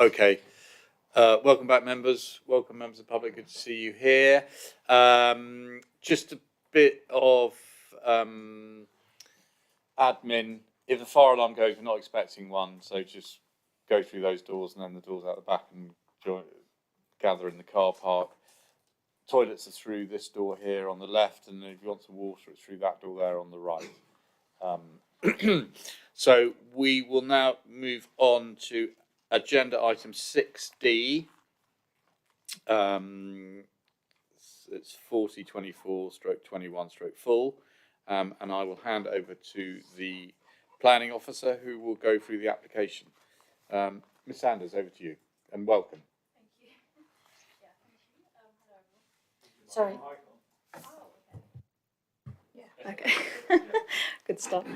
Okay. Welcome back, members. Welcome, members of the public. Good to see you here. Just a bit of admin. If the fire alarm goes, we're not expecting one, so just go through those doors and then the doors out the back and gather in the car park. Toilets are through this door here on the left, and if you want some water, it's through that door there on the right. So we will now move on to agenda item 6D. It's 4024/21/full, and I will hand over to the planning officer who will go through the application. Ms. Sanders, over to you, and welcome. Thank you. Yeah, thank you. Hello. Sorry. Yeah, okay. Good stuff.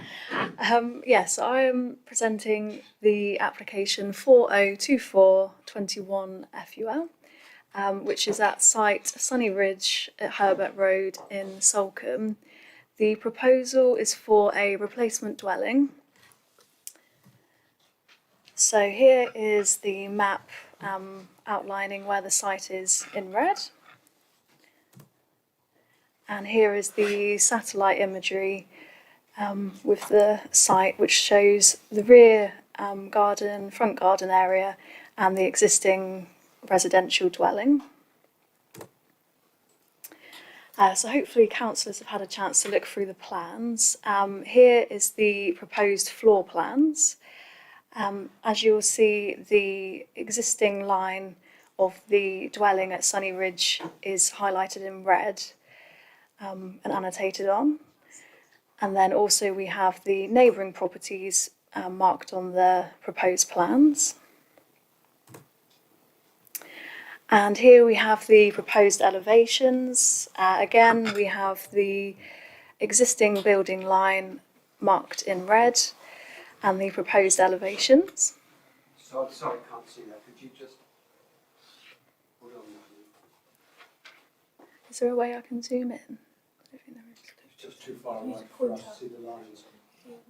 Yes, I am presenting the application 4024/21 FUL, which is at site Sunny Ridge at Herbert Road in Salcombe. The proposal is for a replacement dwelling. So here is the map outlining where the site is in red. And here is the satellite imagery with the site, which shows the rear garden, front garden area, and the existing residential dwelling. So hopefully councillors have had a chance to look through the plans. Here is the proposed floor plans. As you'll see, the existing line of the dwelling at Sunny Ridge is highlighted in red and annotated on. And then also we have the neighbouring properties marked on the proposed plans. And here we have the proposed elevations. Again, we have the existing building line marked in red and the proposed elevations. Sorry, I can't see that. Could you just hold on that? Is there a way I can zoom in? I don't think there is. It's just too far away for us to see the lines.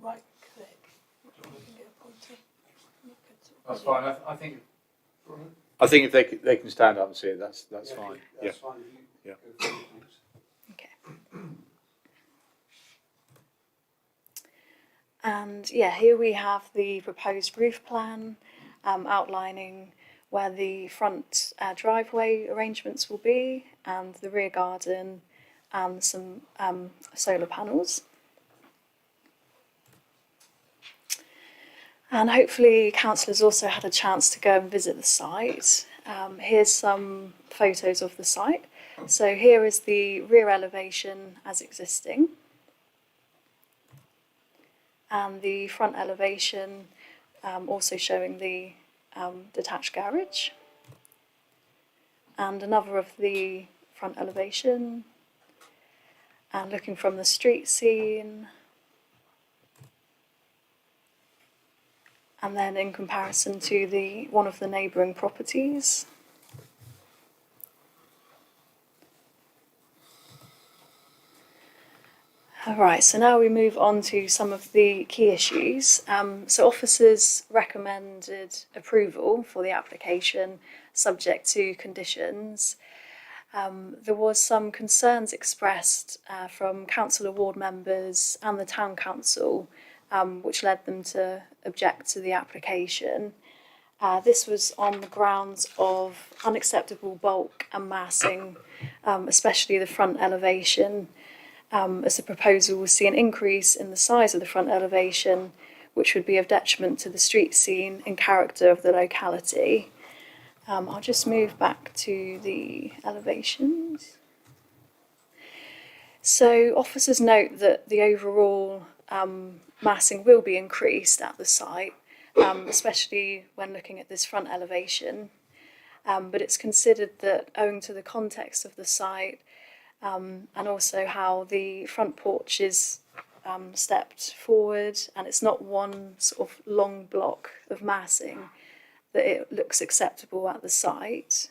Right click. You can get a pointer. That's fine. I think if they can stand up and see it, that's Yeah, fine. That's fine. If you Yeah. go through it, thanks. Okay. And yeah, here we have the proposed roof plan outlining where the front driveway arrangements will be, and the rear garden, and some solar panels. And hopefully councillors also had a chance to go and visit the site. Here's some photos of the site. So here is the rear elevation as existing, and the front elevation also showing the detached garage, and another of the front elevation, and looking from the street scene, and then in comparison to one of the neighbouring properties. Alright, so now we move on to some of the key issues. So officers recommended approval for the application subject to conditions. There was some concerns expressed from council ward members and the town council, which led them to object to the application. This was on the grounds of unacceptable bulk and massing, especially the front elevation, as the proposal will see an increase in the size of the front elevation, which would be of detriment to the street scene and character of the locality. I'll just move back to the elevations. So officers note that the overall massing will be increased at the site, especially when looking at this front elevation. But it's considered that owing to the context of the site, and also how the front porch is stepped forward and it's not one sort of long block of massing, that it looks acceptable at the site.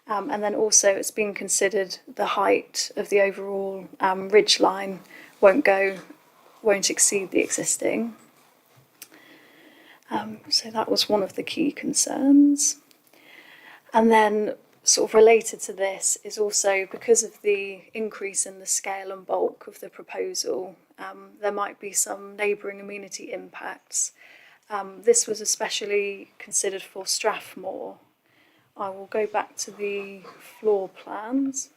And then also it's been considered the height of the overall ridge line won't exceed the existing. So that was one of the key concerns. And then sort of related to this is also because of the increase in the scale and bulk of the proposal, there might be some neighbouring amenity impacts. This was especially considered for Strathmore. I will go back to the floor plans.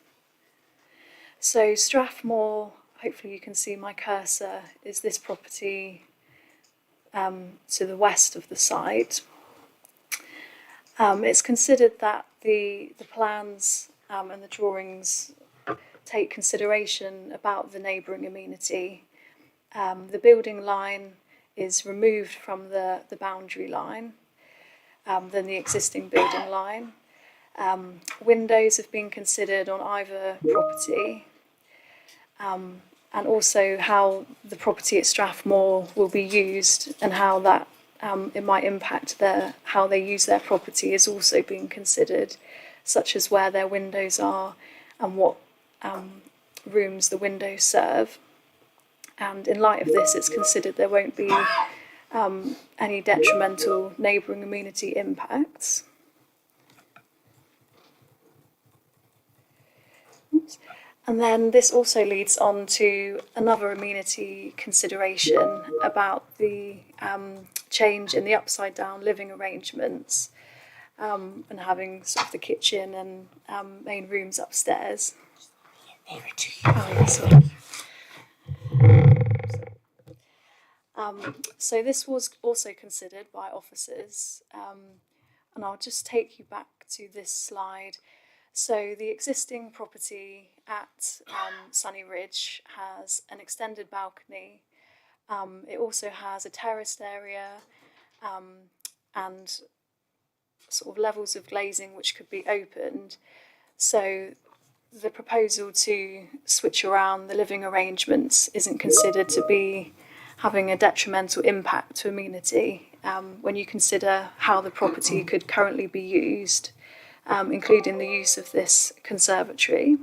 So Strathmore, hopefully you can see my cursor, is this property to the west of the site. It's considered that the plans and the drawings take consideration about the neighbouring amenity. The building line is removed from the boundary line than the existing building line. Windows have been considered on either property, and also how the property at Strathmore will be used and how that it might impact how they use their property is also being considered, such as where their windows are and what rooms the windows serve. And in light of this, it's considered there won't be any detrimental neighbouring amenity impacts. Oops. And then this also leads on to another amenity consideration about the change in the upside down living arrangements and having sort of the kitchen and main rooms upstairs. So this was also considered by officers, and I'll just take you back to this slide. So the existing property at Sunny Ridge has an extended balcony. It also has a terraced area and sort of levels of glazing which could be opened. So the proposal to switch around the living arrangements isn't considered to be having a detrimental impact to amenity when you consider how the property could currently be used, including the use of this conservatory.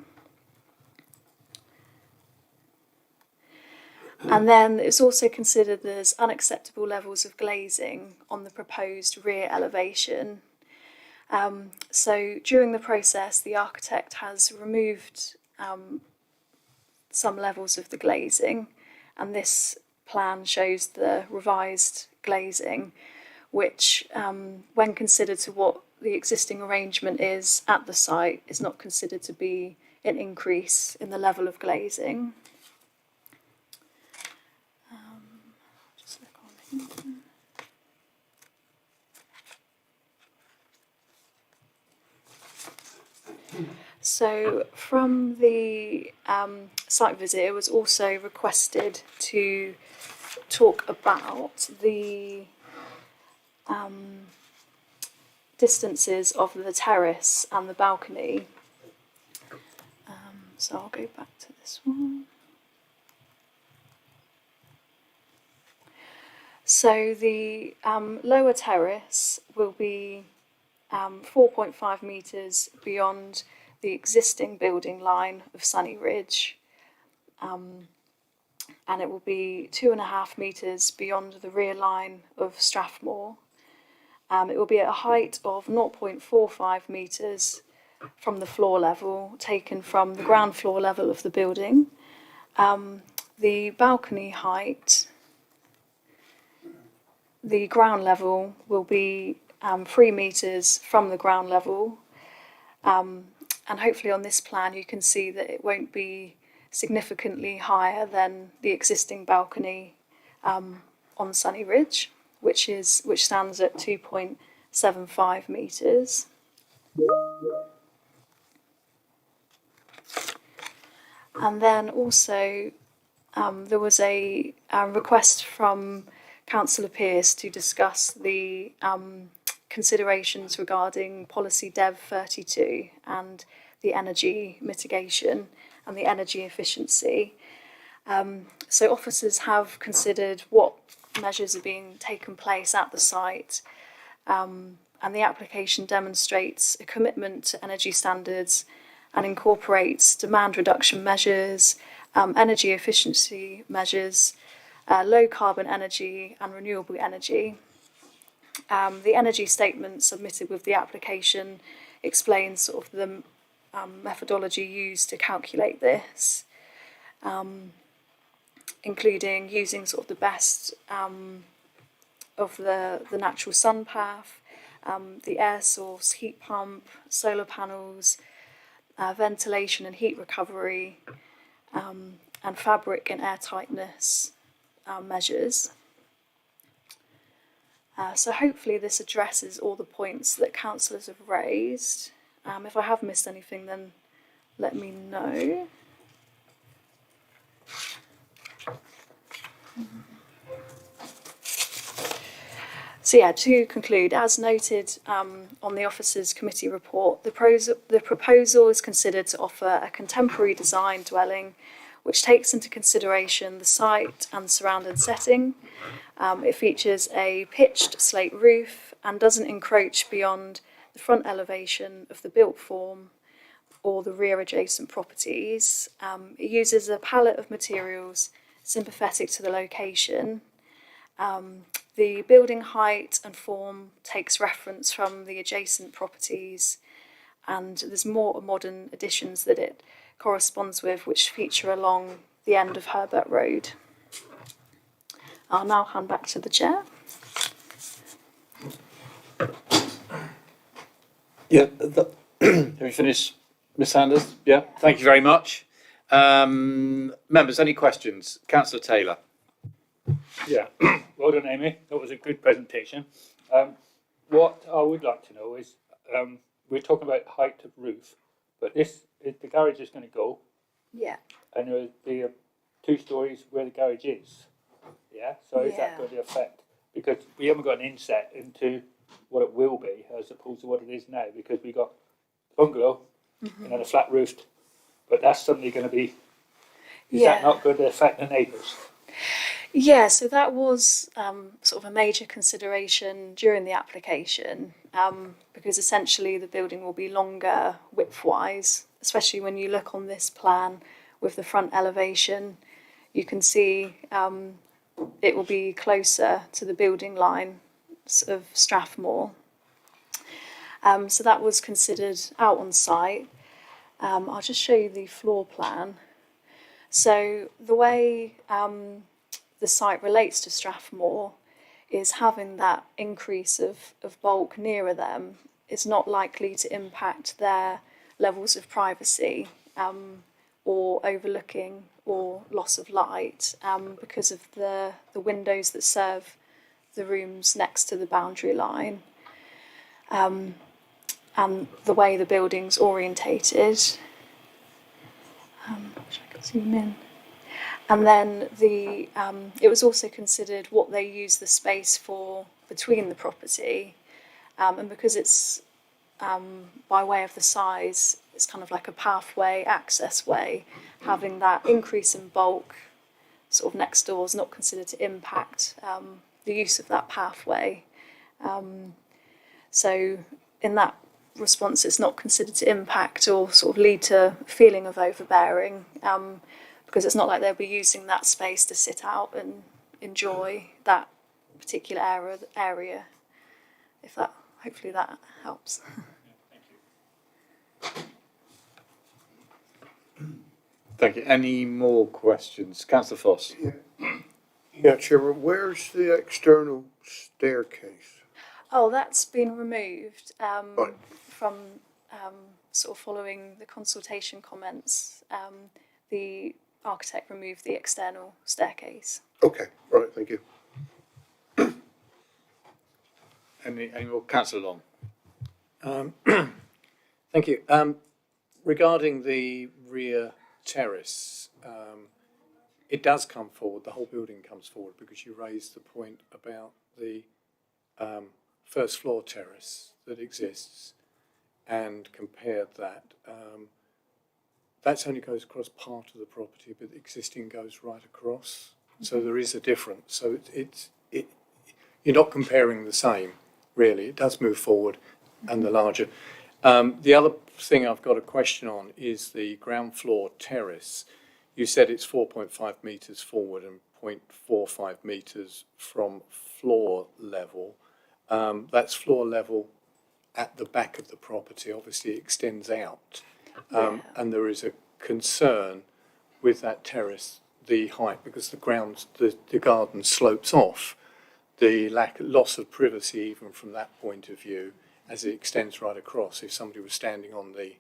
And then it's also considered there's unacceptable levels of glazing on the proposed rear elevation. So during the process, the architect has removed some levels of the glazing, and this plan shows the revised glazing, which, when considered to what the existing arrangement is at the site, is not considered to be an increase in the level of glazing. Just look on here. So from the site visit, it was also requested to talk about the distances of the terrace and the balcony. So I'll go back to this one. So the lower terrace will be 4.5 metres beyond the existing building line of Sunny Ridge, and it will be 2.5 metres beyond the rear line of Strathmore. It will be at a height of 0.45 metres from the floor level, taken from the ground floor level of the building. The balcony height, the ground level, will be 3 metres from the ground level. And hopefully on this plan you can see that it won't be significantly higher than the existing balcony on Sunny Ridge, which stands at 2.75 metres. And then also there was a request from Councillor Pearce to discuss the considerations regarding Policy Dev 32 and the energy mitigation and the energy efficiency. So officers have considered what measures are being taken place at the site, and the application demonstrates a commitment to energy standards and incorporates demand reduction measures, energy efficiency measures, low carbon energy and renewable energy. The energy statement submitted with the application explains sort of the methodology used to calculate this, including using sort of the best of the natural sun path, the air source, heat pump, solar panels, ventilation and heat recovery, and fabric and air tightness measures. So hopefully this addresses all the points that councillors have raised. If I have missed anything, then let me know. So yeah, to conclude, as noted on the officers' committee report, the proposal is considered to offer a contemporary design dwelling which takes into consideration the site and surrounding setting. It features a pitched slate roof and doesn't encroach beyond the front elevation of the built form or the rear adjacent properties. It uses a palette of materials sympathetic to the location. The building height and form takes reference from the adjacent properties, and there's more modern additions that it corresponds with, which feature along the end of Herbert Road. I'll now hand back to the chair. Yeah, have you finished, Ms Sanders? Yeah, thank you very much. Members, any questions? Councillor Taylor. Yeah, well done, Amy. That was a good presentation. What I would like to know is, we're talking about height of roof, but the garage is going to go, Yeah. and there will be 2 stories where the garage is. Yeah, so is that Yeah. going to affect? Because we haven't got an inset into what it will be as opposed to what it is now, because we got bungalow and then a flat roofed, but that's suddenly going to be. Is that not going to affect the neighbours? Yeah, so that was sort of a major consideration during the application, because essentially the building will be longer width-wise, especially when you look on this plan with the front elevation. You can see it will be closer to the building line of Strathmore. So that was considered out on site. I'll just show you the floor plan. So the way the site relates to Strathmore is having that increase of bulk nearer them is not likely to impact their levels of privacy or overlooking or loss of light because of the windows that serve the rooms next to the boundary line and the way the building's orientated. Wish I could zoom in. And then it was also considered what they use the space for between the property, and because it's by way of the size, it's kind of like a pathway, access way. Having that increase in bulk sort of next door is not considered to impact the use of that pathway. So in that response, it's not considered to impact or sort of lead to a feeling of overbearing. Because it's not like they'll be using that space to sit out and enjoy that particular area. If that, hopefully that helps. Thank you. Any more questions? Councillor Foss. Yeah, Chairman, where's the external staircase? Oh, that's been removed Right. from sort of following the consultation comments. The architect removed the external staircase. Okay, right, thank you. Any more? Councillor Long. Thank you. Regarding the rear terrace, it does come forward, the whole building comes forward, because you raised the point about the first floor terrace that exists and compared that. That only goes across part of the property, but the existing goes right across. So there is a difference. So you're not comparing the same, really. It does move forward and the larger. The other thing I've got a question on is the ground floor terrace. You said it's 4.5 metres forward and 0.45 metres from floor level. That's floor level at the back of the property, obviously it extends out. And there is a concern with that terrace, the height, because the ground, the garden slopes off, the loss of privacy even from that point of view as it extends right across. If somebody was standing on the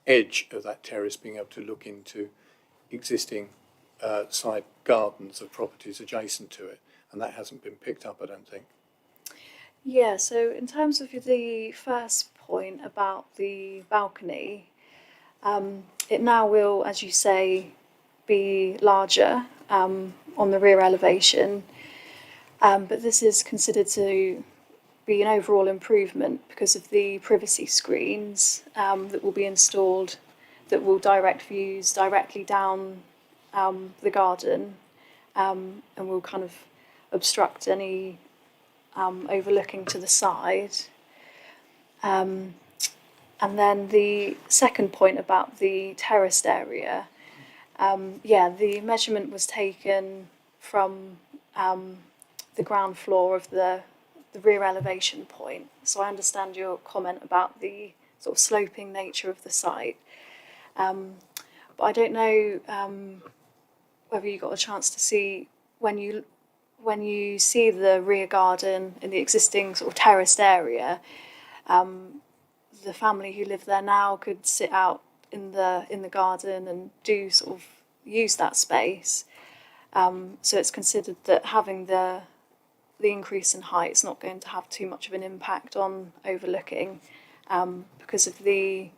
edge of that terrace, being able to look into existing side gardens of properties adjacent to it, and that hasn't been picked up, I don't think. Yeah, so in terms of the first point about the balcony, it now will, as you say, be larger on the rear elevation, but this is considered to be an overall improvement because of the privacy screens that will be installed that will direct views directly down the garden and will kind of obstruct any overlooking to the side. And then the second point about the terraced area, the measurement was taken from the ground floor of the rear elevation point. So I understand your comment about the sort of sloping nature of the site. But I don't know whether you got a chance to see when you see the rear garden in the existing sort of terraced area, the family who live there now could sit out in the garden and do sort of use that space. So it's considered that having the increase in height is not going to have too much of an impact on overlooking because of the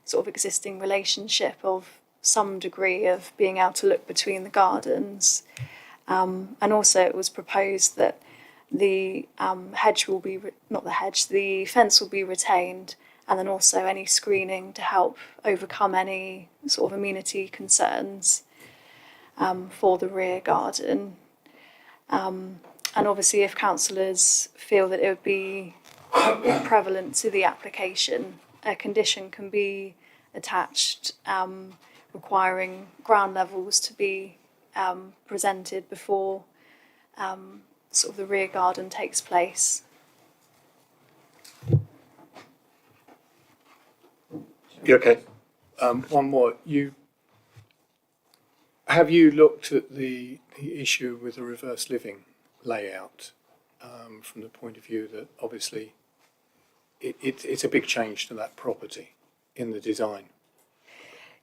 sort of existing relationship of some degree of being able to look between the gardens. And also it was proposed that the hedge will be, the fence will be retained, and then also any screening to help overcome any sort of amenity concerns for the rear garden. And obviously if councillors feel that it would be prevalent to the application, a condition can be attached requiring ground levels to be presented before sort of the rear garden takes place. You okay? One more. Have you looked at the issue with the reverse living layout from the point of view that obviously it's a big change to that property in the design?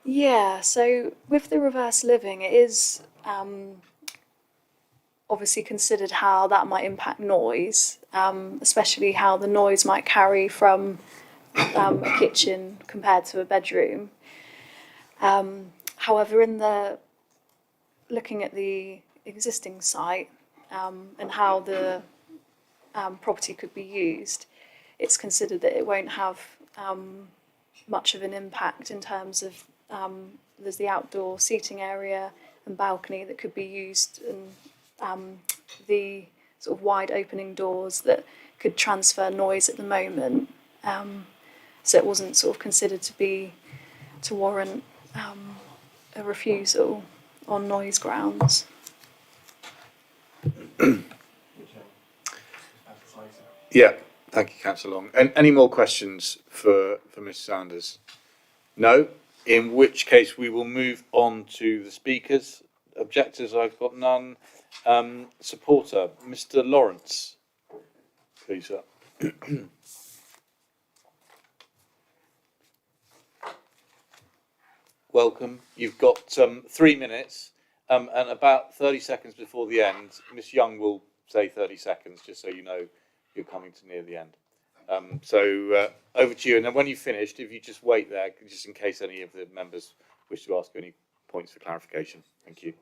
Yeah, so with the reverse living, it is obviously considered how that might impact noise, especially how the noise might carry from a kitchen compared to a bedroom. However, looking at the existing site and how the property could be used, it's considered that it won't have much of an impact in terms of there's the outdoor seating area and balcony that could be used, and the sort of wide opening doors that could transfer noise at the moment. So it wasn't sort of considered to warrant a refusal on noise grounds. Yeah, thank you, Councillor Long. And any more questions for Ms Sanders? No? In which case we will move on to the speakers. Objectors, I've got none. Supporter, Mr Lawrence, please, sir. Welcome. You've got 3 minutes and about 30 seconds before the end. Miss Young will say 30 seconds, just so you know you're coming to near the end. So over to you. And then when you've finished, if you just wait there, just in case any of the members wish to ask any points for clarification. Thank you.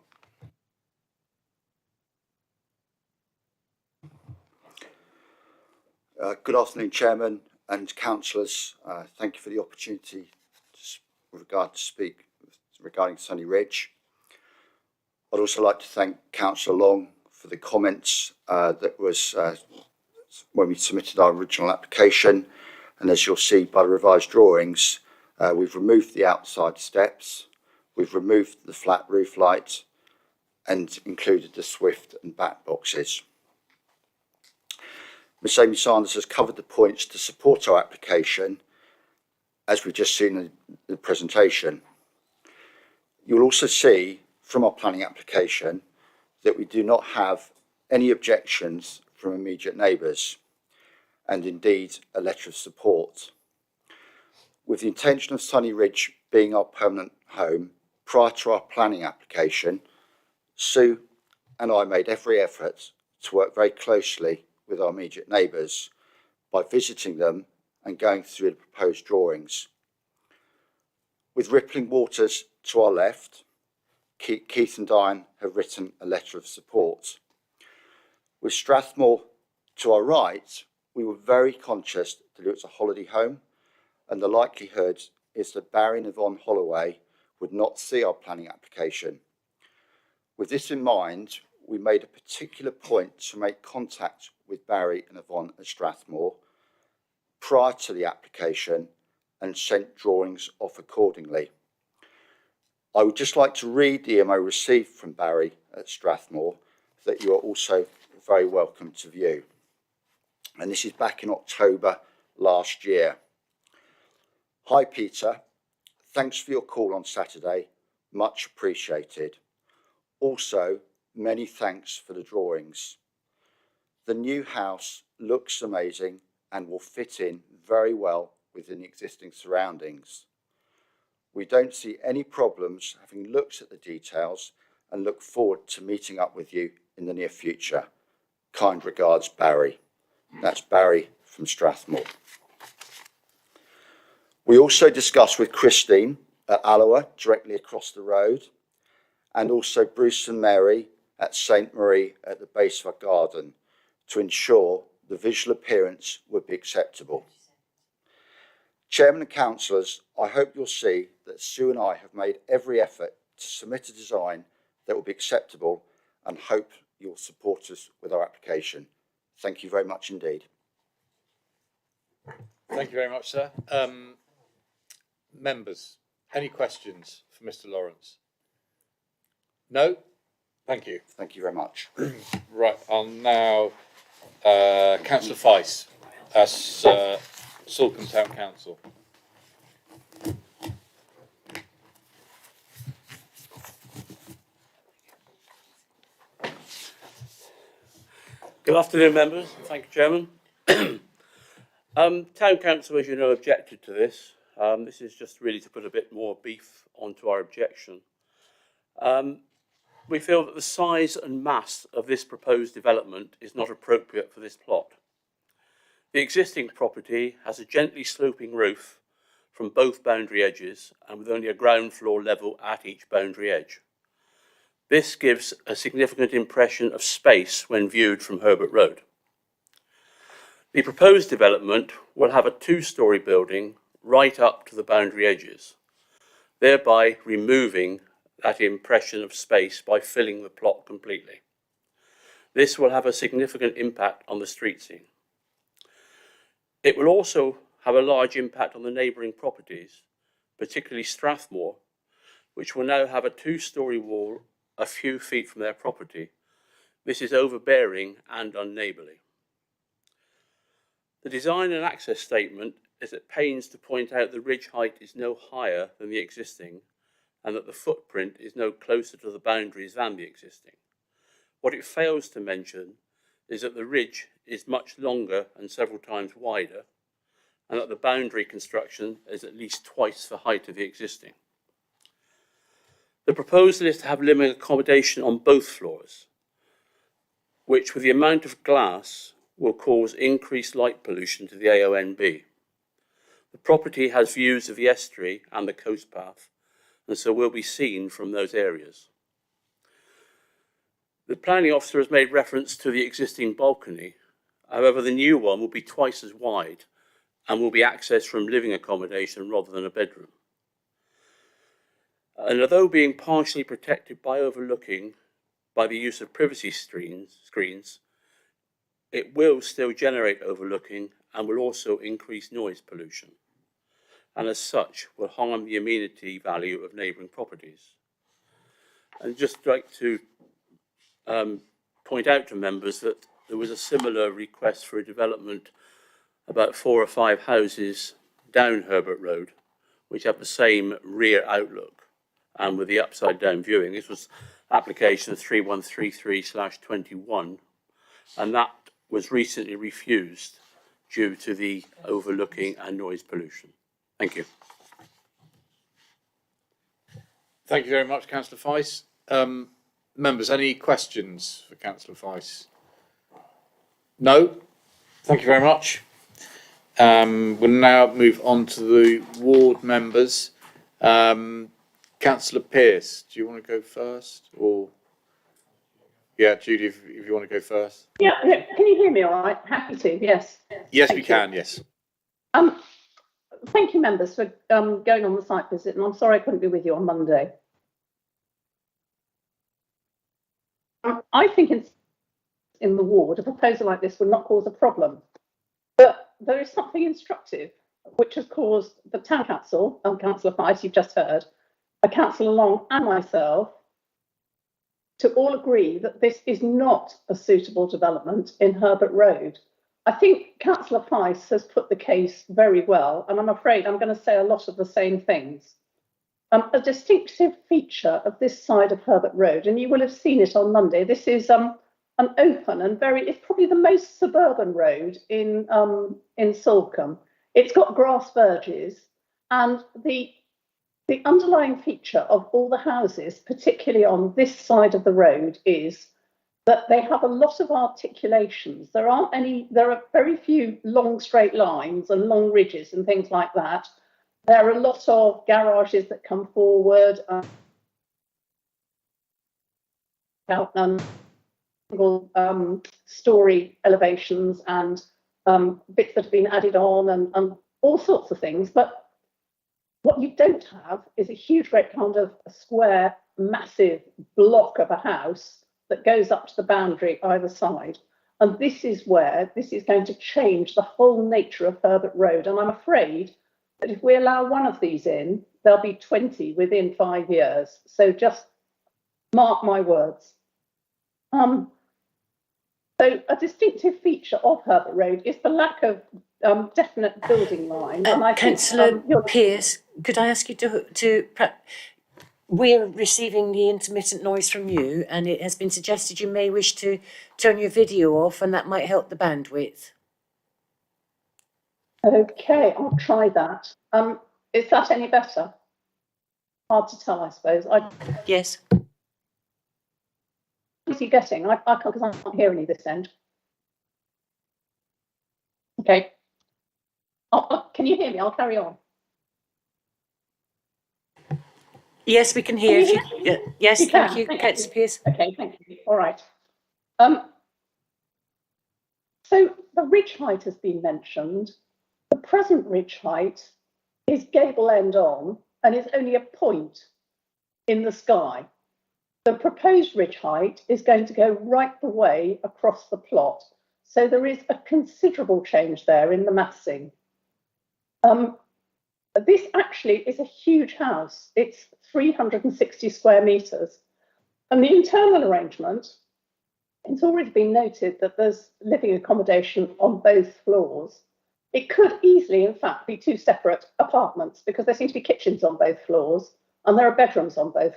Good afternoon, Chairman and councillors. Thank you for the opportunity to speak regarding Sunny Ridge. I'd also like to thank Councillor Long for the comments that was when we submitted our original application. And as you'll see by the revised drawings, we've removed the outside steps, we've removed the flat roof light and included the Swift and back boxes. Ms Amy Sanders has covered the points to support our application, as we've just seen in the presentation. You'll also see from our planning application that we do not have any objections from immediate neighbours, and indeed a letter of support. With the intention of Sunny Ridge being our permanent home, prior to our planning application, Sue and I made every effort to work very closely with our immediate neighbours by visiting them and going through the proposed drawings. With rippling waters to our left, Keith and Diane have written a letter of support. With Strathmore to our right, we were very conscious that it was a holiday home, and the likelihood is that Barry and Yvonne Holloway would not see our planning application. With this in mind, we made a particular point to make contact with Barry and Yvonne at Strathmore prior to the application and sent drawings off accordingly. I would just like to read the email received from Barry at Strathmore that you are also very welcome to view. And this is back in October last year. Hi Peter, thanks for your call on Saturday, much appreciated. Also, many thanks for the drawings. The new house looks amazing and will fit in very well within the existing surroundings. We don't see any problems having looked at the details and look forward to meeting up with you in the near future. Kind regards, Barry. That's Barry from Strathmore. We also discussed with Christine at Alloa, directly across the road, and also Bruce and Mary at St Marie at the base of our garden to ensure the visual appearance would be acceptable. Chairman and councillors, I hope you'll see that Sue and I have made every effort to submit a design that will be acceptable, and hope you'll support us with our application. Thank you very much indeed. Thank you very much, sir. Members, any questions for Mr. Lawrence? No? Thank you. Thank you very much. Right, I'll now Councillor Fice as Salcombe Town Council. Good afternoon, members. Thank you, Chairman. Town Council, as you know, objected to this. This is just really to put a bit more beef onto our objection. We feel that the size and mass of this proposed development is not appropriate for this plot. The existing property has a gently sloping roof from both boundary edges and with only a ground floor level at each boundary edge. This gives a significant impression of space when viewed from Herbert Road. The proposed development will have a two-storey building right up to the boundary edges, thereby removing that impression of space by filling the plot completely. This will have a significant impact on the street scene. It will also have a large impact on the neighbouring properties, particularly Strathmore, which will now have a two-storey wall a few feet from their property. This is overbearing and unneighbourly. The design and access statement is at pains to point out the ridge height is no higher than the existing and that the footprint is no closer to the boundaries than the existing. What it fails to mention is that the ridge is much longer and several times wider, and that the boundary construction is at least twice the height of the existing. The proposal is to have limited accommodation on both floors, which with the amount of glass will cause increased light pollution to the AONB. The property has views of the estuary and the coast path, and so will be seen from those areas. The planning officer has made reference to the existing balcony. However, the new one will be twice as wide and will be accessed from living accommodation rather than a bedroom. And although being partially protected by overlooking by the use of privacy screens, it will still generate overlooking and will also increase noise pollution, and as such will harm the amenity value of neighbouring properties. And just like to point out to members that there was a similar request for a development about 4 or 5 houses down Herbert Road, which have the same rear outlook and with the upside down viewing. This was application 3133/21, and that was recently refused due to the overlooking and noise pollution. Thank you. Thank you very much, Councillor Fice. Members, any questions for Councillor Fice? No? Thank you very much. We'll now move on to the ward members. Councillor Pearce, do you want to go first? Or yeah, Judy, if you want to go first. Yeah, can you hear me all right? Happy to, yes. Yes, Thank we you. can, yes. Thank you, members, for going on the site visit, and I'm sorry I couldn't be with you on Monday. I think in the ward, a proposal like this would not cause a problem. But there is something instructive which has caused the town council, Councillor Fice, you've just heard, Councillor Long and myself, to all agree that this is not a suitable development in Herbert Road. I think Councillor Fice has put the case very well, and I'm afraid I'm going to say a lot of the same things. A distinctive feature of this side of Herbert Road, and you will have seen it on Monday, this is an open and it's probably the most suburban road in Salcombe. It's got grass verges, and the underlying feature of all the houses, particularly on this side of the road, is that they have a lot of articulations. There are very few long straight lines and long ridges and things like that. There are a lot of garages that come forward, story elevations and bits that have been added on and all sorts of things. But what you don't have is a huge, great kind of a square, massive block of a house that goes up to the boundary either side. And this is where this is going to change the whole nature of Herbert Road. And I'm afraid that if we allow one of these in, there'll be 20 within 5 years. So just mark my words. So a distinctive feature of Herbert Road is the lack of definite building line. And Councillor Pearce, could I ask you to we're receiving the intermittent noise from you, and it has been suggested you may wish to turn your video off, and that might help the bandwidth. Okay, I'll try that. Is that any better? Hard to tell, I suppose. Yes. What is he getting? I can't, because I can't hear any this end. Okay. Can you hear me? I'll carry on. Yes, we can hear you. Yes, you thank can. you, Councillor Pearce. Okay, thank you. All right. So the ridge height has been mentioned. The present ridge height is gable end on and is only a point in the sky. The proposed ridge height is going to go right the way across the plot. So there is a considerable change there in the massing. This actually is a huge house. It's 360 square metres. And the internal arrangement, it's already been noted that there's living accommodation on both floors. It could easily, in fact, be 2 separate apartments because there seem to be kitchens on both floors and there are bedrooms on both.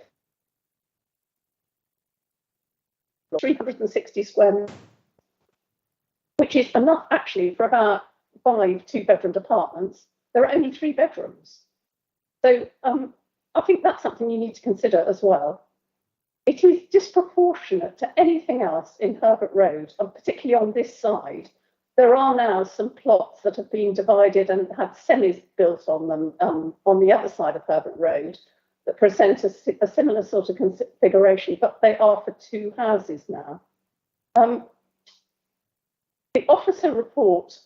360 square meters, which is enough actually for about 5 2-bedroomed apartments. There are only 3 bedrooms. So I think that's something you need to consider as well. It is disproportionate to anything else in Herbert Road, and particularly on this side. There are now some plots that have been divided and had semis built on them on the other side of Herbert Road that present a similar sort of configuration, but they are for 2 houses now. The officer report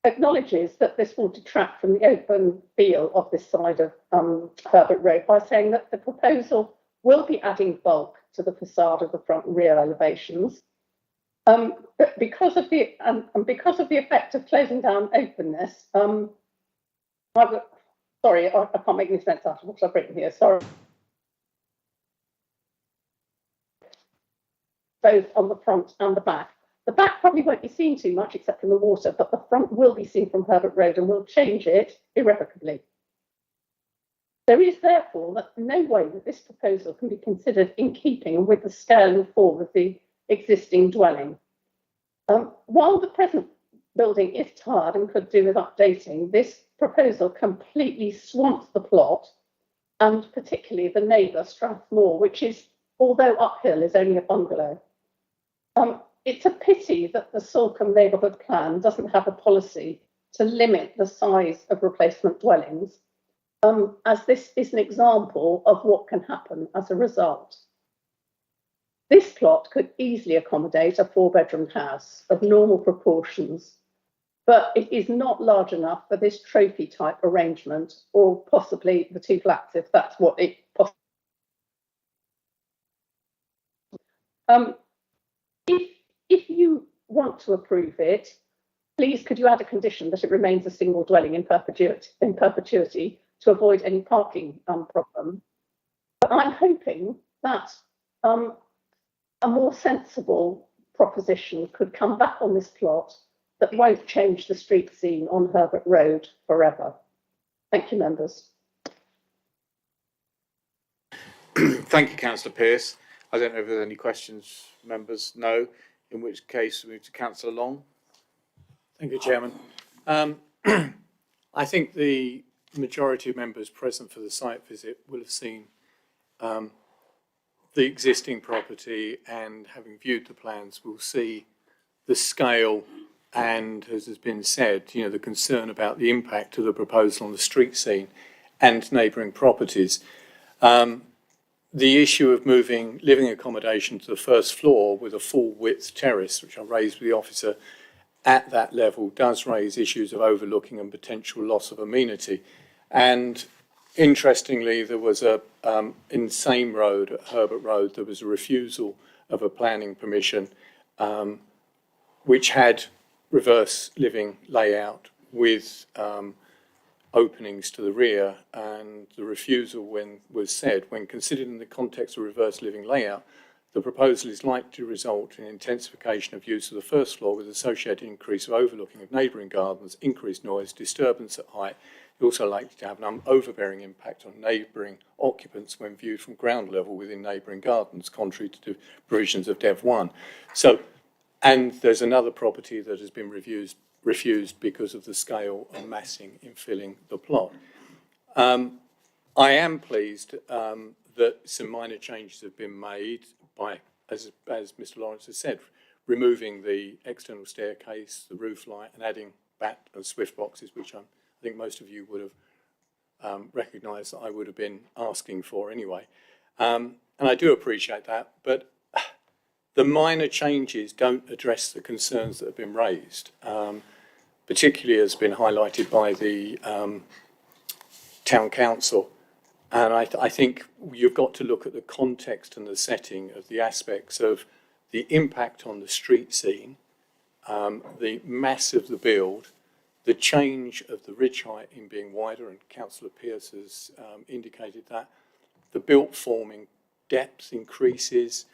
acknowledges that this will detract from the open feel of this side of Herbert Road by saying that the proposal will be adding bulk to the facade of the front and rear elevations. But because of the effect of closing down openness, sorry, I can't make any sense out of what I've written here. Sorry. both on the front and the back. The back probably won't be seen too much except from the water, but the front will be seen from Herbert Road and will change it irrevocably. There is therefore no way that this proposal can be considered in keeping with the scale and form of the existing dwelling. While the present building is tired and could do with updating, this proposal completely swamps the plot, and particularly the neighbour, Strathmore, which is, although uphill, is only a bungalow. It's a pity that the Salcombe neighbourhood plan doesn't have a policy to limit the size of replacement dwellings, as this is an example of what can happen as a result. This plot could easily accommodate a 4-bedroom house of normal proportions, but it is not large enough for this trophy type arrangement, or possibly the 2 flats, if that's what it possibly. If you want to approve it, please could you add a condition that it remains a single dwelling in perpetuity to avoid any parking problem. But I'm hoping that a more sensible proposition could come back on this plot that won't change the street scene on Herbert Road forever. Thank you, members. Thank you, Councillor Pearce. I don't know if there's any questions, members. No. In which case, we move to Councillor Long. Thank you, Chairman. I think the majority of members present for the site visit will have seen the existing property, and having viewed the plans will see the scale and, as has been said, the concern about the impact of the proposal on the street scene and neighbouring properties. The issue of moving living accommodation to the first floor with a full width terrace, which I raised with the officer at that level, does raise issues of overlooking and potential loss of amenity. And interestingly, there was in the same road, at Herbert Road, there was a refusal of a planning permission which had reverse living layout with openings to the rear, and the refusal was said, when considered in the context of reverse living layout, the proposal is likely to result in intensification of use of the first floor with associated increase of overlooking of neighbouring gardens, increased noise, disturbance at height. It's also likely to have an overbearing impact on neighbouring occupants when viewed from ground level within neighbouring gardens, contrary to the provisions of Dev 1. So, and there's another property that has been refused because of the scale and massing in filling the plot. I am pleased that some minor changes have been made by, as Mr. Lawrence has said, removing the external staircase, the roof light, and adding bat and swift boxes, which I think most of you would have recognised that I would have been asking for anyway. And I do appreciate that, but the minor changes don't address the concerns that have been raised, particularly as been highlighted by the Town Council. And I think you've got to look at the context and the setting of the aspects of the impact on the street scene, the mass of the build, the change of the ridge height in being wider, and Councillor Pearce has indicated that, the built forming depth increases.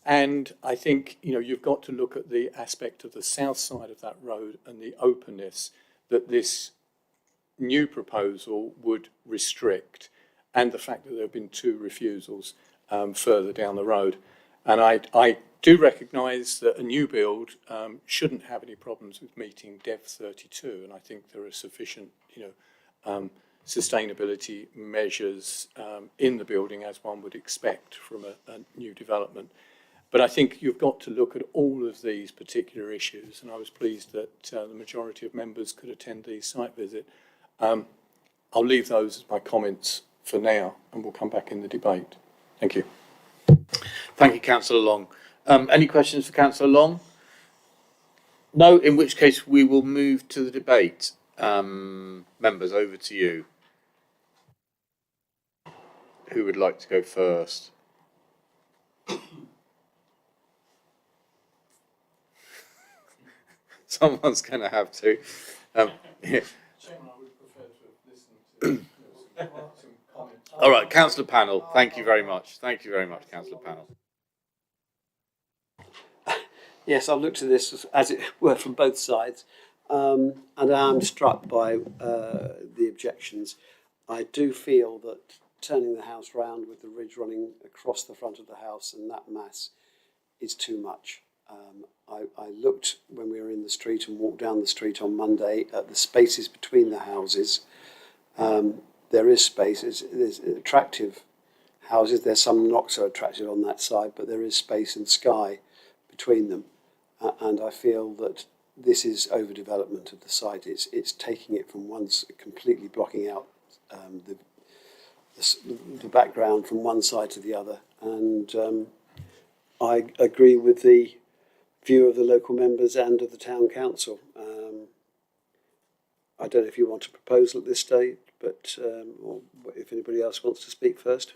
And I think, you've got to look at the aspect of the south side of that road and the openness that this new proposal would restrict, and the fact that there have been 2 refusals further down the road. And I do recognise that a new build shouldn't have any problems with meeting Dev 32, and I think there are sufficient, sustainability measures in the building, as one would expect from a new development. But I think you've got to look at all of these particular issues, and I was pleased that the majority of members could attend the site visit. I'll leave those as my comments for now, and we'll come back in the debate. Thank you. Thank you, Councillor Long. Any questions for Councillor Long? No, in which case we will move to the debate. Members, over to you. Who would like to go first? Someone's going to have to. Yeah. All right, Councillor Panel. Thank you very much. Thank you very much, Councillor Panel. Yes, I've looked at this as it were from both sides, and I am struck by the objections. I do feel that turning the house round with the ridge running across the front of the house and that mass is too much. I looked when we were in the street and walked down the street on Monday at the spaces between the houses. There is space. There's attractive houses. There's some not so attractive on that side, but there is space and sky between them. And I feel that this is overdevelopment of the site. It's taking it from completely blocking out the background from one side to the other. And I agree with the view of the local members and of the town council. I don't know if you want a proposal at this stage, but or if anybody else wants to speak first.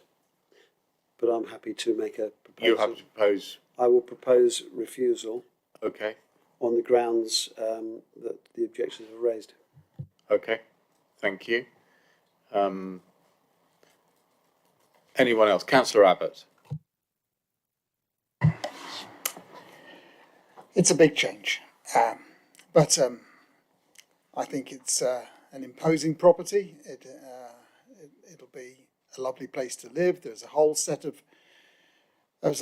But I'm happy to make a proposal. You have to propose. I will propose refusal. Okay. On the grounds that the objections are raised. Okay. Thank you. Anyone else? Councillor Abbott. It's a big change, but I think it's an imposing property. It'll be a lovely place to live. There's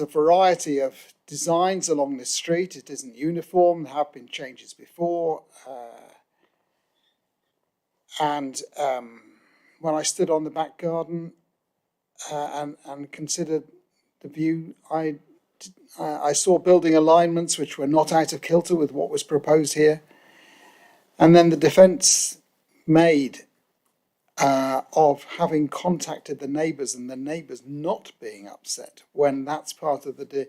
a variety of designs along this street. It isn't uniform. There have been changes before, and when I stood on the back garden and considered the view, I saw building alignments which were not out of kilter with what was proposed here. And then the defence made of having contacted the neighbours and the neighbours not being upset, when that's part of the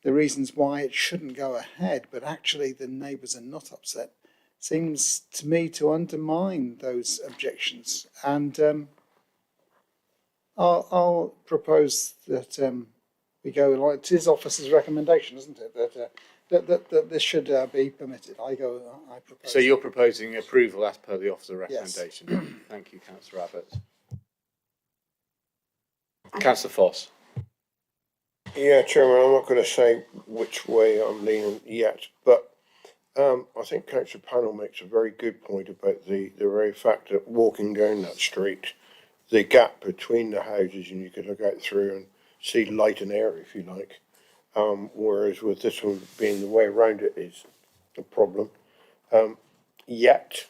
reasons why it shouldn't go ahead, but actually the neighbours are not upset, seems to me to undermine those objections. And I'll propose that we go, like, it is officer's recommendation, isn't it, that this should be permitted. I propose. So you're proposing approval as per the officer recommendation. Yes. Thank you, Councillor Abbott. Councillor Foss. Yeah, Chairman, I'm not going to say which way I'm leaning yet, but I think Councillor Pannell makes a very good point about the very fact that walking down that street, the gap between the houses, and you could look out through and see light and air, if you like. Whereas with this one being the way around it is a problem. Yet,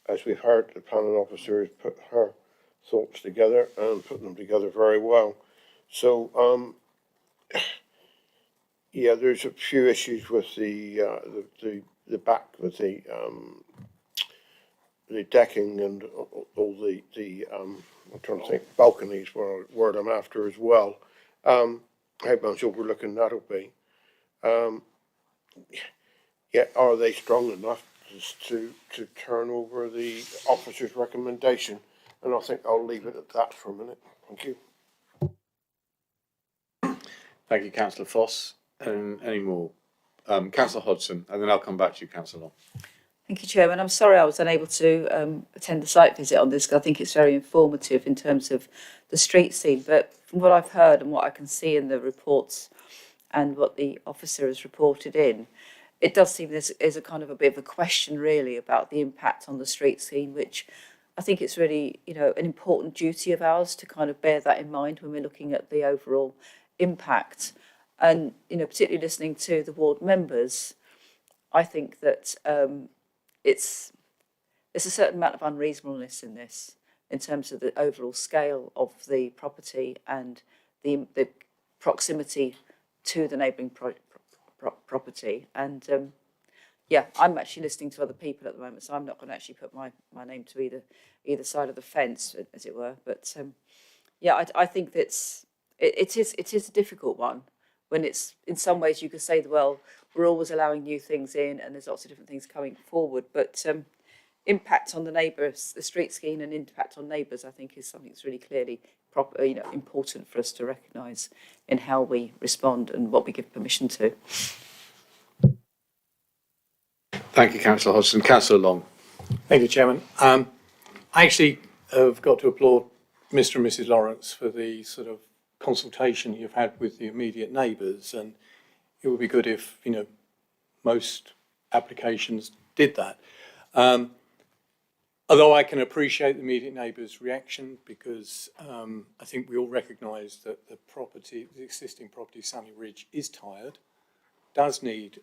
as we've heard, the planning officer has put her thoughts together and put them together very well. So, yeah, there's a few issues with the back, with the decking and all the I'm trying to think, balconies word I'm after as well. How much overlooking that'll be. Yeah, are they strong enough to turn over the officer's recommendation? And I think I'll leave it at that for a minute. Thank you. Thank you, Councillor Foss. Any more? Councillor Hodgson, and then I'll come back to you, Councillor Long. Thank you, Chairman. I'm sorry I was unable to attend the site visit on this, because I think it's very informative in terms of the street scene. But from what I've heard and what I can see in the reports and what the officer has reported in, it does seem this is a kind of a bit of a question really about the impact on the street scene, which I think it's really, you know, an important duty of ours to kind of bear that in mind when we're looking at the overall impact. And, you know, particularly listening to the ward members, I think that there's a certain amount of unreasonableness in this, in terms of the overall scale of the property and the proximity to the neighbouring property. And yeah, I'm actually listening to other people at the moment, so I'm not going to actually put my name to either side of the fence, as it were. But yeah, I think that it is a difficult one, when it's, in some ways you could say, well, we're always allowing new things in and there's lots of different things coming forward, but impact on the neighbours, the street scene and impact on neighbours, I think, is something that's really clearly important for us to recognise in how we respond and what we give permission to. Thank you, Councillor Hodgson. Councillor Long. Thank you, Chairman. I actually have got to applaud Mr. and Mrs. Lawrence for the sort of consultation you've had with the immediate neighbours, and it would be good if, most applications did that. Although I can appreciate the immediate neighbour's reaction, because I think we all recognise that the existing property, Sunny Ridge, is tired, does need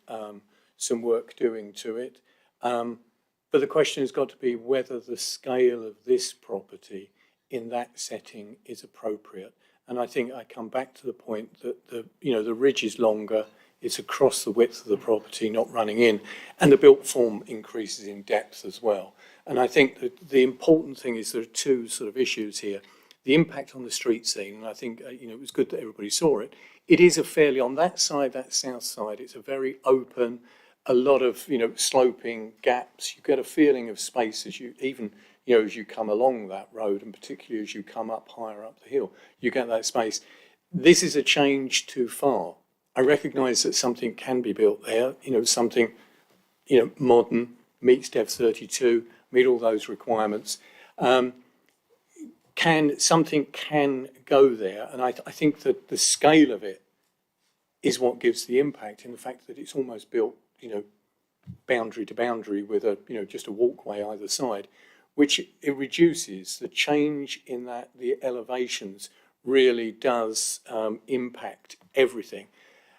some work doing to it. But the question has got to be whether the scale of this property in that setting is appropriate. And I think I come back to the point that the ridge is longer, it's across the width of the property, not running in, and the built form increases in depth as well. And I think that the important thing is there are two sort of issues here. The impact on the street scene, and I think it was good that everybody saw it. It is a fairly, on that side, that south side, it's a very open, a lot of sloping gaps. You get a feeling of space as you even as you come along that road, and particularly as you come up higher up the hill, you get that space. This is a change too far. I recognise that something can be built there. Something modern, meets Dev 32, meet all those requirements. Something can go there, and I think that the scale of it is what gives the impact in the fact that it's almost built, boundary to boundary with a, just a walkway either side, which it reduces the change in that the elevations really does impact everything.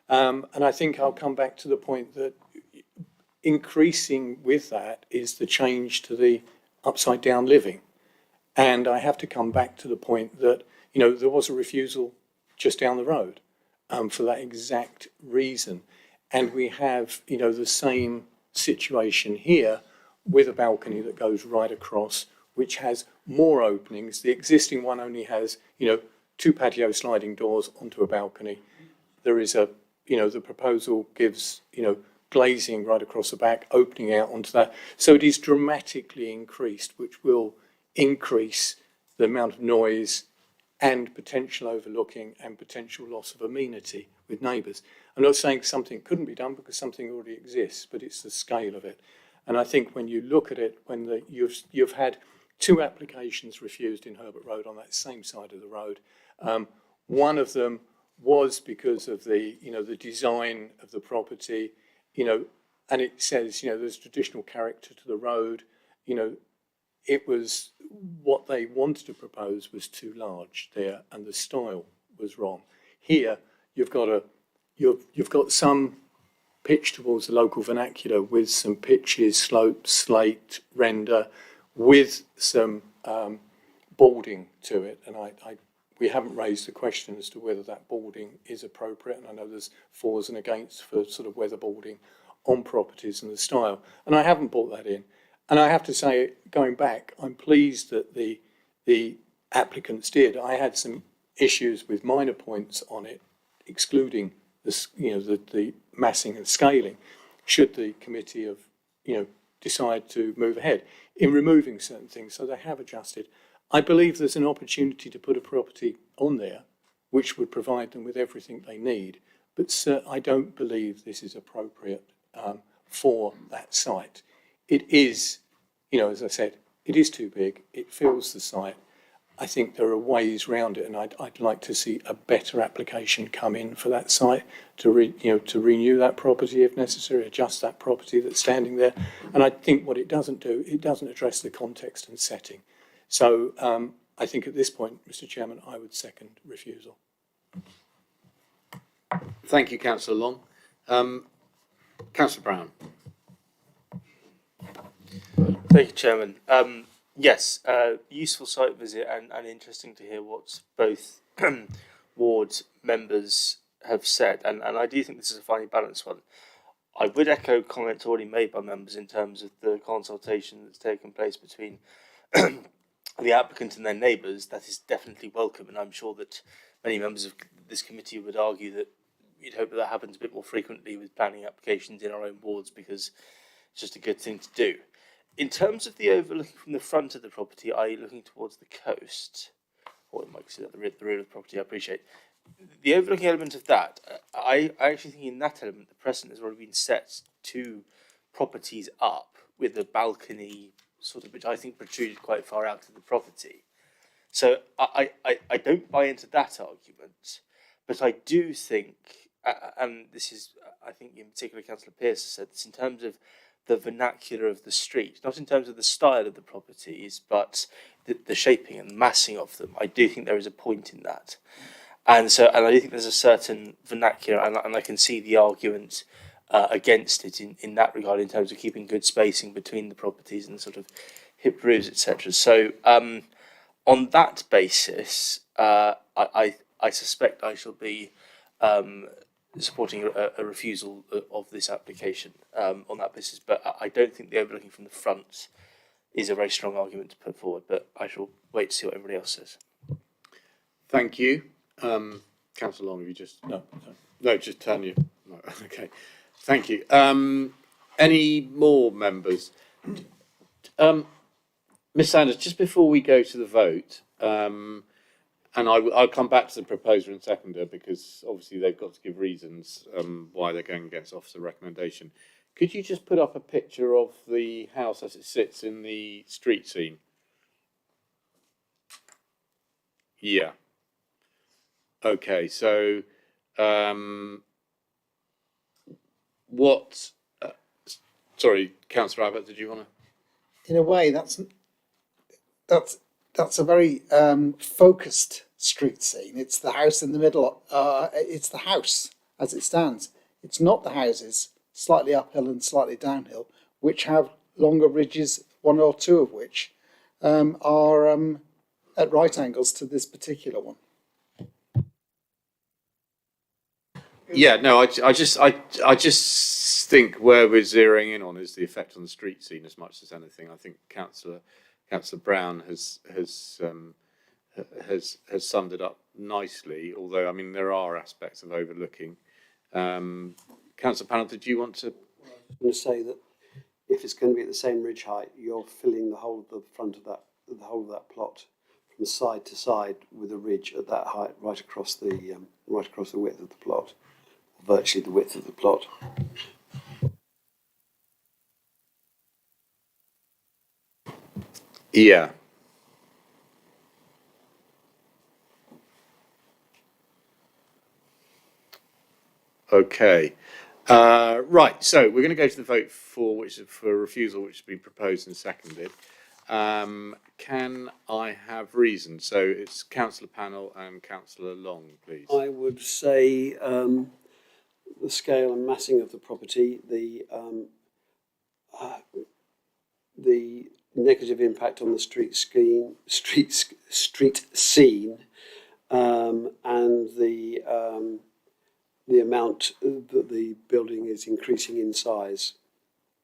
And I think I'll come back to the point that increasing with that is the change to the upside down living. And I have to come back to the point that, there was a refusal just down the road for that exact reason. And we have, the same situation here with a balcony that goes right across, which has more openings. The existing one only has, 2 patio sliding doors onto a balcony. There is the proposal gives, glazing right across the back, opening out onto that. So it is dramatically increased, which will increase the amount of noise and potential overlooking and potential loss of amenity with neighbours. I'm not saying something couldn't be done because something already exists, but it's the scale of it. And I think when you look at it, when you've had 2 applications refused in Herbert Road on that same side of the road. One of them was because of the design of the property, and it says, there's traditional character to the road. It was what they wanted to propose was too large there, and the style was wrong. Here, you've got some pitch towards the local vernacular with some pitches, slopes, slate, render, with some boarding to it. And we haven't raised the question as to whether that boarding is appropriate. And I know there's fors and against for sort of weatherboarding on properties and the style. And I haven't brought that in. And I have to say, going back, I'm pleased that the applicants did. I had some issues with minor points on it, excluding the massing and scaling, should the committee have, decide to move ahead in removing certain things. So they have adjusted. I believe there's an opportunity to put a property on there which would provide them with everything they need. But I don't believe this is appropriate for that site. It is, as I said, it is too big. It fills the site. I think there are ways around it, and I'd like to see a better application come in for that site to renew that property if necessary, adjust that property that's standing there. And I think what it doesn't do, it doesn't address the context and setting. So I think at this point, Mr. Chairman, I would second refusal. Thank you, Councillor Long. Councillor Brown. Thank you, Chairman. Yes, useful site visit and interesting to hear what both ward members have said. And I do think this is a finely balanced one. I would echo comments already made by members in terms of the consultation that's taken place between the applicant and their neighbours. That is definitely welcome, and I'm sure that many members of this committee would argue that you'd hope that happens a bit more frequently with planning applications in our own wards, because it's just a good thing to do. In terms of the overlooking from the front of the property, i.e. looking towards the coast, or it might be at the rear of the property, I appreciate. The overlooking element of that, I actually think in that element, the precedent has already been set to properties up with a balcony, sort of, which I think protruded quite far out of the property. So I don't buy into that argument, but I do think, and this is, I think in particular Councillor Pearce has said this, in terms of the vernacular of the street, not in terms of the style of the properties, but the shaping and massing of them. I do think there is a point in that. And I do think there's a certain vernacular, and I can see the argument against it in that regard, in terms of keeping good spacing between the properties and sort of hip roofs, etc. So on that basis, I suspect I shall be supporting a refusal of this application on that basis. But I don't think the overlooking from the front is a very strong argument to put forward. But I shall wait to see what everybody else says. Thank you. Councillor Long, have you just... No, just turn you... No, okay. Thank you. Any more members? Ms Sanders, just before we go to the vote, and I'll come back to the proposer and seconder, because obviously they've got to give reasons why they're going against officer recommendation. Could you just put up a picture of the house as it sits in the street scene? Yeah. Okay, so what? Sorry, Councillor Abbott, did you want to? In a way, that's a very focused street scene. It's the house in the middle. It's the house as it stands. It's not the houses, slightly uphill and slightly downhill, which have longer ridges, one or two of which are at right angles to this particular one. Yeah, no, I just think where we're zeroing in on is the effect on the street scene as much as anything. I think Councillor Brown has summed it up nicely. Although I mean there are aspects of overlooking. Councillor Panel, did you want to? I'm going to say that if it's going to be at the same ridge height, you're filling the whole of the front of that plot from side to side with a ridge at that height, right across the width of the plot. Virtually the width of the plot. Yeah. Okay. Right. So we're going to go to the vote for refusal, which has been proposed and seconded. Can I have reasons? So it's Councillor Panel and Councillor Long, please. I would say the scale and massing of the property, the negative impact on the street scene, and the amount that the building is increasing in size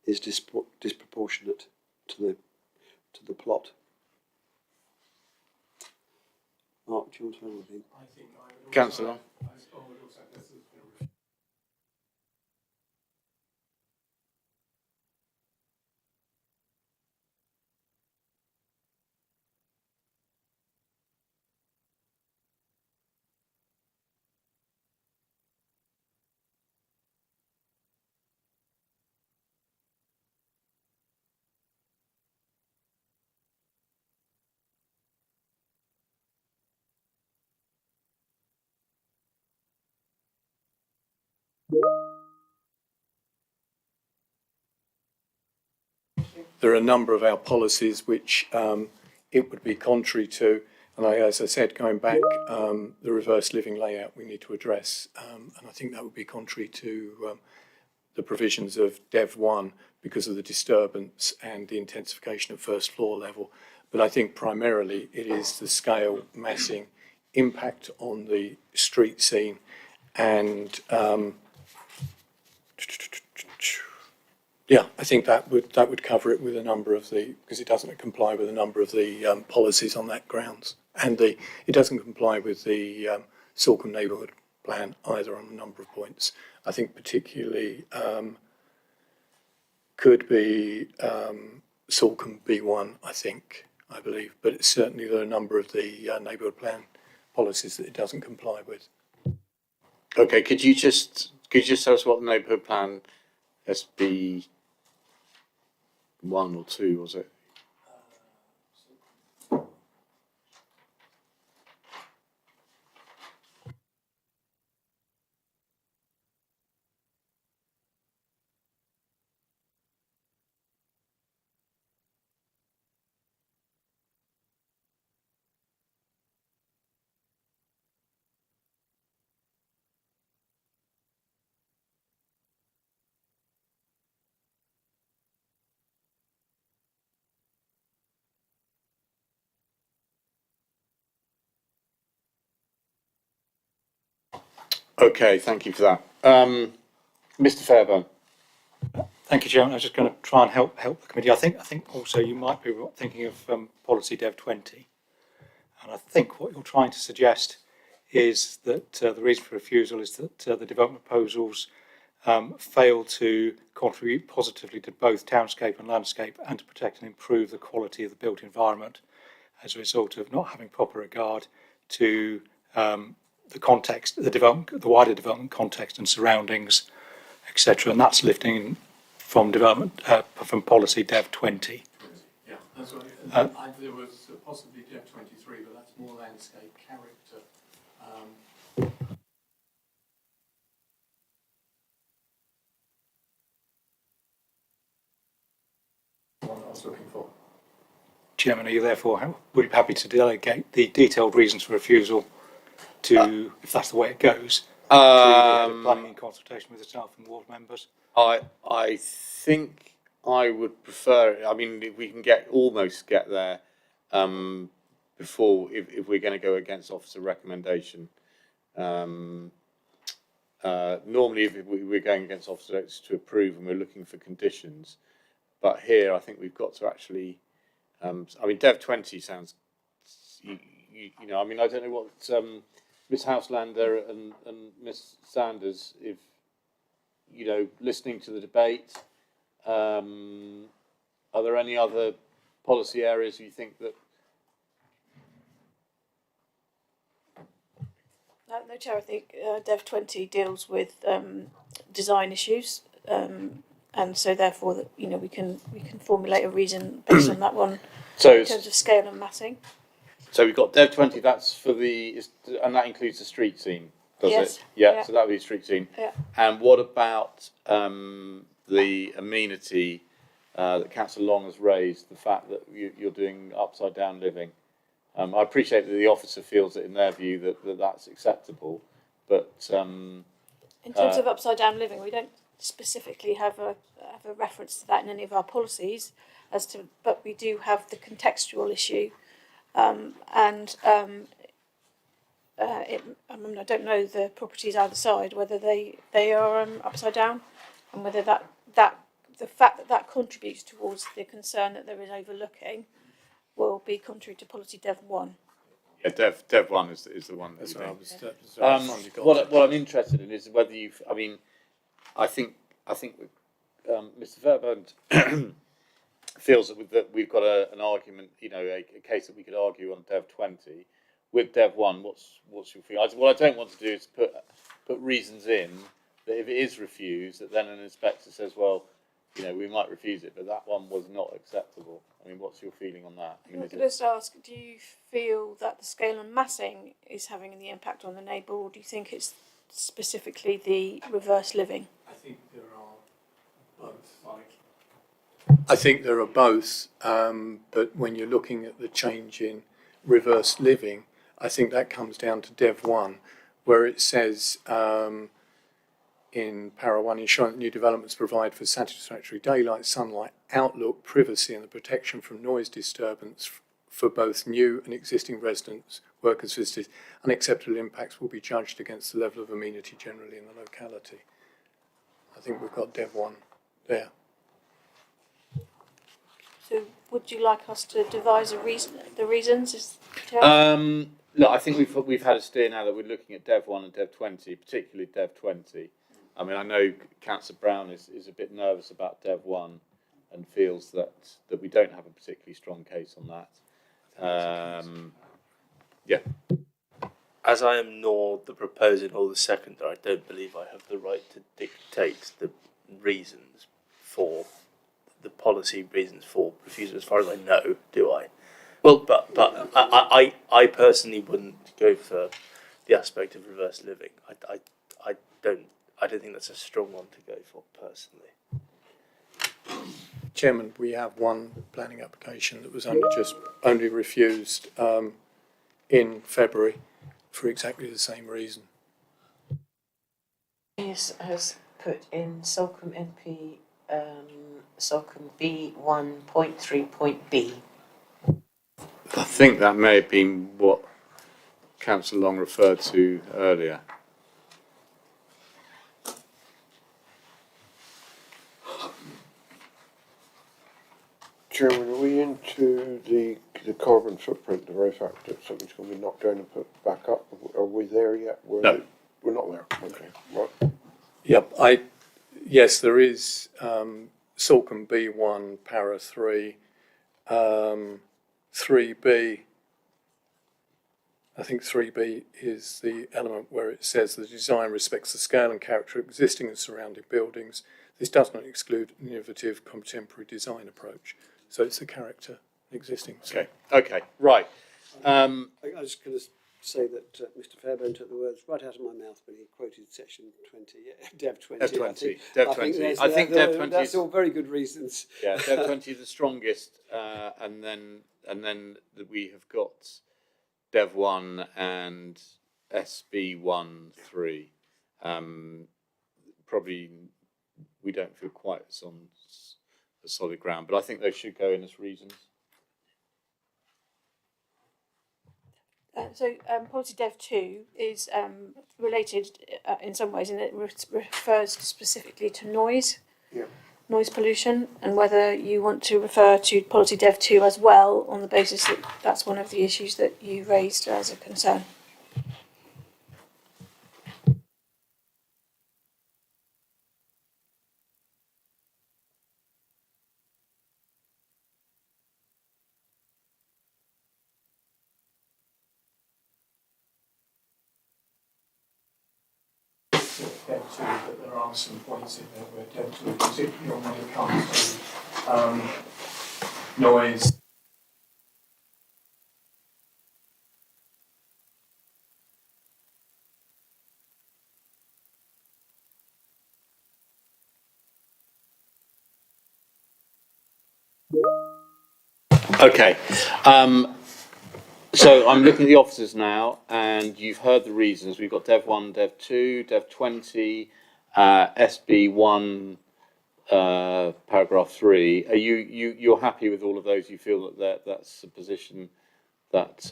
is disproportionate to the plot. Mark, do you want to add anything? Councillor. There are a number of our policies which it would be contrary to, and as I said, going back, the reverse living layout we need to address, and I think that would be contrary to the provisions of Dev 1 because of the disturbance and the intensification at first floor level. But I think primarily it is the scale, massing, impact on the street scene, and yeah, I think that would cover it with a number of because it doesn't comply with a number of the policies on that grounds, and it doesn't comply with the Salcombe neighbourhood plan either on a number of points. I think particularly could be Salcombe B1, I believe, but it's certainly there are a number of the neighbourhood plan policies that it doesn't comply with. Okay, could you just tell us what the neighbourhood plan SB 1 or 2 was it? Okay, thank you for that. Mr. Fairbairn. Thank you, Chairman. I was just going to try and help the committee. I think also you might be thinking of policy Dev 20, and I think what you're trying to suggest is that the reason for refusal is that the development proposals fail to contribute positively to both townscape and landscape, and to protect and improve the quality of the built environment as a result of not having proper regard to the context, the wider development context and surroundings, etc. And that's lifting from development from policy Dev 20. Yeah, that's right. There was possibly Dev 23, but that's more landscape character. What I was looking for. Chairman, are you therefore would you be happy to delegate the detailed reasons for refusal to, if that's the way it goes, to the head of planning in consultation with the staff and ward members? I think I would prefer. I mean, if we can almost get there before, if we're going to go against officer recommendation. Normally, if we're going against officer, it's to approve, and we're looking for conditions. But here, I think we've got to actually. I mean, Dev 20 sounds. You know, I mean, I don't know what Miss Houselander and Miss Sanders, if you know, listening to the debate. Are there any other policy areas you think that? No, Chair, I think Dev 20 deals with design issues, and so therefore that we can formulate a reason based on that one. So in terms of scale and massing. So we've got Dev 20. That's for and that includes the street scene, does it? Yeah. So that would be street scene. Yeah. And what about the amenity that Councillor Long has raised? The fact that you're doing upside down living. I appreciate that the officer feels that in their view that's acceptable, but in terms of upside down living, we don't specifically have a reference to that in any of our policies, but we do have the contextual issue, I mean, I don't know the properties either side whether they are upside down, and whether that the fact that contributes towards the concern that there is overlooking will be contrary to policy Dev 1. Yeah, Dev 1 is the one. That's what I was. What I'm interested in is whether you've. I mean, I think Mr. Fairbairn feels that we've got an argument. You know, a case that we could argue on Dev 20 with Dev 1. What's your feeling? What I don't want to do is put reasons in that if it is refused, that then an inspector says, well, you know, we might refuse it, but that one was not acceptable. I mean, what's your feeling on that? I mean, Could I just ask, do you feel that the scale and massing is having the impact on the neighbour, or do you think it's specifically the reverse living? I think there are both. I think there are both, but when you're looking at the change in reverse living, I think that comes down to Dev 1, where it says in Para 1, ensuring that new developments provide for satisfactory daylight, sunlight, outlook, privacy and the protection from noise disturbance for both new and existing residents, workers, visitors. Unacceptable impacts will be judged against the level of amenity generally in the locality. I think we've got Dev 1 there. So would you like us to devise the reasons? Look, I think we've had a steer now that we're looking at Dev 1 and Dev 20, particularly Dev 20. I mean, I know Councillor Brown is a bit nervous about Dev 1 and feels that we don't have a particularly strong case on that. Yeah. As I am nor the proposer nor the seconder, I don't believe I have the right to dictate the reasons for the policy reasons for refusal, as far as I know, do I? Well, but I personally wouldn't go for the aspect of reverse living. I don't think that's a strong one to go for personally. Chairman, we have one planning application that was only refused in February for exactly the same reason. Has put in Salcombe NP Salcombe B1.3.B. I think that may have been what Councillor Long referred to earlier. Chairman, are we into the carbon footprint, the very fact that something's going to be knocked down and put back up? Are we there yet? No. We're not there. Okay, right. Yep, yes, there is Salcombe B1, Para 3, 3B. I think 3B is the element where it says the design respects the scale and character of existing and surrounding buildings. This does not exclude an innovative contemporary design approach. So it's the character existing. Okay, right. I was going to say that Mr. Fairbairn took the words right out of my mouth when he quoted section 20, Dev 20. Dev 20. Dev 20. I think Dev 20 that's all very good reasons. Yeah, Dev 20 is the strongest, and then we have got Dev 1 and SB 1, 3. Probably we don't feel quite as on a solid ground, but I think they should go in as reasons. Policy Dev 2 is related in some ways, and it refers specifically to noise, noise pollution, and whether you want to refer to Policy Dev 2 as well on the basis that that's one of the issues that you raised as a concern. Dev 2, but there are some points in there where Dev 2, particularly when it comes to noise. Okay. So I'm looking at the officers now, and you've heard the reasons. We've got Dev 1, Dev 2, Dev 20, SB 1, paragraph 3. Are you're happy with all of those? You feel that that's a position that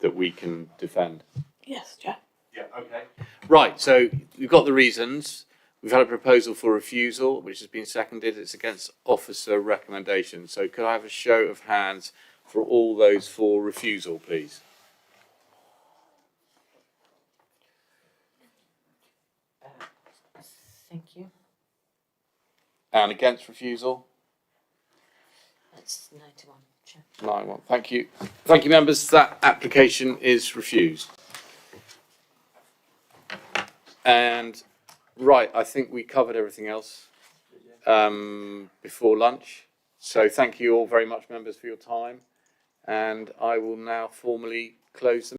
that we can defend? Yes, Chair. Yeah. Okay. Right. So we've got the reasons. We've had a proposal for refusal, which has been seconded. It's against officer recommendation. So could I have a show of hands for all those for refusal, please? Thank you. And against refusal? That's 91, Chair. 91. Thank you. Thank you, members. That application is refused. And right, I think we covered everything else before lunch. So thank you all very much, members, for your time. And I will now formally close the